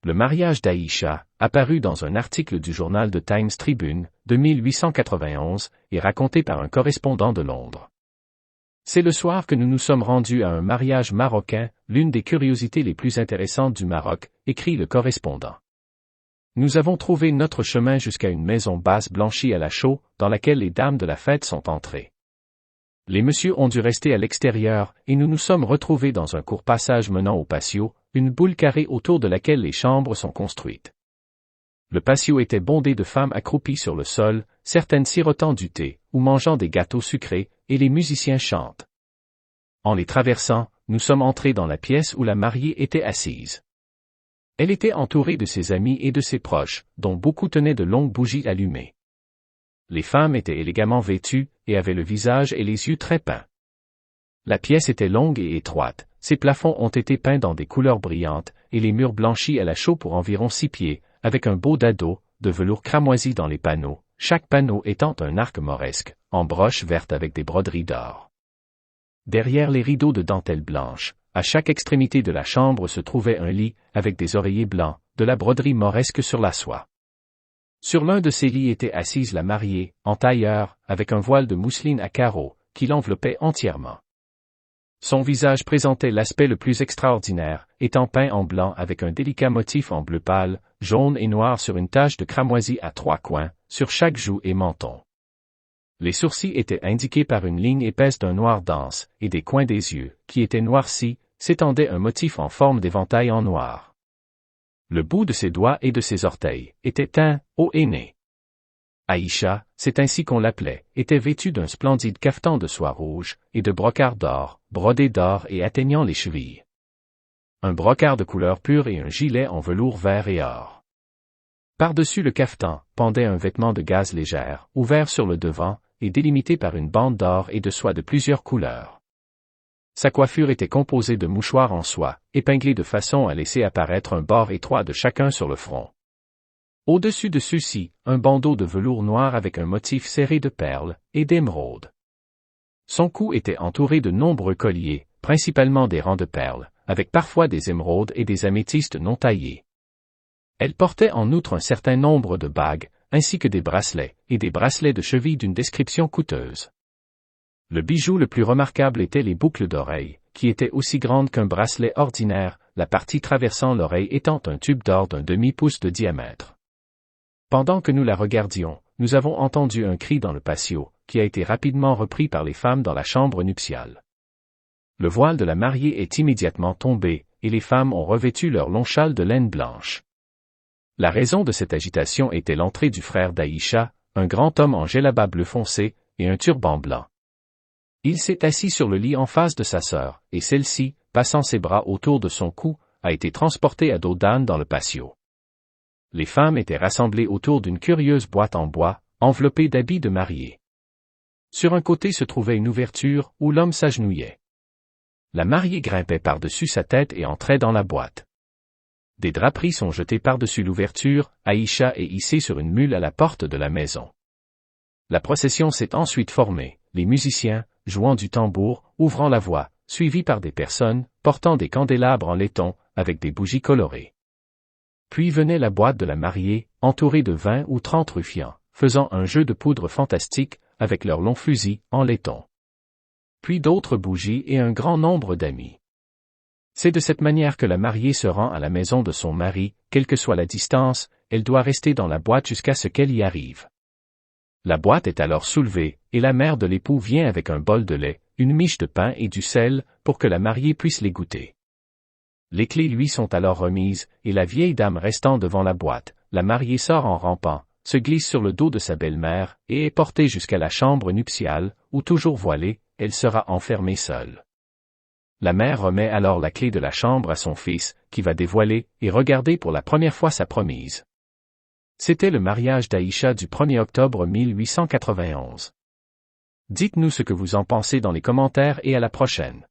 Le mariage d'Aïcha, apparu dans un article du journal The Times Tribune, de 1891, est raconté par un correspondant de Londres. C'est le soir que nous nous sommes rendus à un mariage marocain, l'une des curiosités les plus intéressantes du Maroc, écrit le correspondant. Nous avons trouvé notre chemin jusqu'à une maison basse blanchie à la chaux, dans laquelle les dames de la fête sont entrées. Les messieurs ont dû rester à l'extérieur, et nous nous sommes retrouvés dans un court passage menant au patio, une boule carrée autour de laquelle les chambres sont construites. Le patio était bondé de femmes accroupies sur le sol, certaines sirotant du thé, ou mangeant des gâteaux sucrés, et les musiciens chantent. En les traversant, nous sommes entrés dans la pièce où la mariée était assise. Elle était entourée de ses amis et de ses proches, dont beaucoup tenaient de longues bougies allumées. Les femmes étaient élégamment vêtues, et avaient le visage et les yeux très peints. La pièce était longue et étroite, ses plafonds ont été peints dans des couleurs brillantes, et les murs blanchis à la chaux pour environ 6 pieds, avec un beau dado, de velours cramoisi dans les panneaux, chaque panneau étant un arc mauresque, en broche verte avec des broderies d'or. Derrière les rideaux de dentelle blanche, à chaque extrémité de la chambre se trouvait un lit, avec des oreillers blancs, de la broderie mauresque sur la soie. Sur l'un de ces lits était assise la mariée, en tailleur, avec un voile de mousseline à carreaux, qui l'enveloppait entièrement. Son visage présentait l'aspect le plus extraordinaire, étant peint en blanc avec un délicat motif en bleu pâle, jaune et noir sur une tache de cramoisi à 3 coins, sur chaque joue et menton. Les sourcils étaient indiqués par une ligne épaisse d'un noir dense, et des coins des yeux, qui étaient noircis, s'étendait un motif en forme d'éventail en noir. Le bout de ses doigts et de ses orteils était teint, haut et né. Aïcha, c'est ainsi qu'on l'appelait, était vêtue d'un splendide cafetan de soie rouge, et de brocart d'or, brodé d'or et atteignant les chevilles. Un brocart de couleur pure et un gilet en velours vert et or. Par-dessus le cafetan, pendait un vêtement de gaze légère, ouvert sur le devant, et délimité par une bande d'or et de soie de plusieurs couleurs. Sa coiffure était composée de mouchoirs en soie, épinglés de façon à laisser apparaître un bord étroit de chacun sur le front. Au-dessus de ceux-ci, un bandeau de velours noir avec un motif serré de perles et d'émeraudes. Son cou était entouré de nombreux colliers, principalement des rangs de perles, avec parfois des émeraudes et des améthystes non taillés. Elle portait en outre un certain nombre de bagues, ainsi que des bracelets, et des bracelets de cheville d'une description coûteuse. Le bijou le plus remarquable était les boucles d'oreilles, qui étaient aussi grandes qu'un bracelet ordinaire, la partie traversant l'oreille étant un tube d'or d'un demi-pouce de diamètre. Pendant que nous la regardions, nous avons entendu un cri dans le patio, qui a été rapidement repris par les femmes dans la chambre nuptiale. Le voile de la mariée est immédiatement tombé, et les femmes ont revêtu leur long châle de laine blanche. La raison de cette agitation était l'entrée du frère d'Aïcha, un grand homme en djellaba bleu foncé, et un turban blanc. Il s'est assis sur le lit en face de sa sœur, et celle-ci, passant ses bras autour de son cou, a été transportée à dos d'âne dans le patio. Les femmes étaient rassemblées autour d'une curieuse boîte en bois, enveloppée d'habits de mariée. Sur un côté se trouvait une ouverture, où l'homme s'agenouillait. La mariée grimpait par-dessus sa tête et entrait dans la boîte. Des draperies sont jetées par-dessus l'ouverture, Aïcha est hissée sur une mule à la porte de la maison. La procession s'est ensuite formée, les musiciens, jouant du tambour, ouvrant la voie, suivis par des personnes, portant des candélabres en laiton, avec des bougies colorées. Puis venait la boîte de la mariée, entourée de 20 ou 30 ruffians, faisant un jeu de poudre fantastique, avec leurs longs fusils, en laiton. Puis d'autres bougies et un grand nombre d'amis. C'est de cette manière que la mariée se rend à la maison de son mari, quelle que soit la distance, elle doit rester dans la boîte jusqu'à ce qu'elle y arrive. La boîte est alors soulevée, et la mère de l'époux vient avec un bol de lait, une miche de pain et du sel, pour que la mariée puisse les goûter. Les clés lui sont alors remises, et la vieille dame restant devant la boîte, la mariée sort en rampant, se glisse sur le dos de sa belle-mère, et est portée jusqu'à la chambre nuptiale, où toujours voilée, elle sera enfermée seule. La mère remet alors la clé de la chambre à son fils, qui va dévoiler, et regarder pour la première fois sa promise. C'était le mariage d'Aïcha du 1er octobre 1891. Dites-nous ce que vous en pensez dans les commentaires et à la prochaine.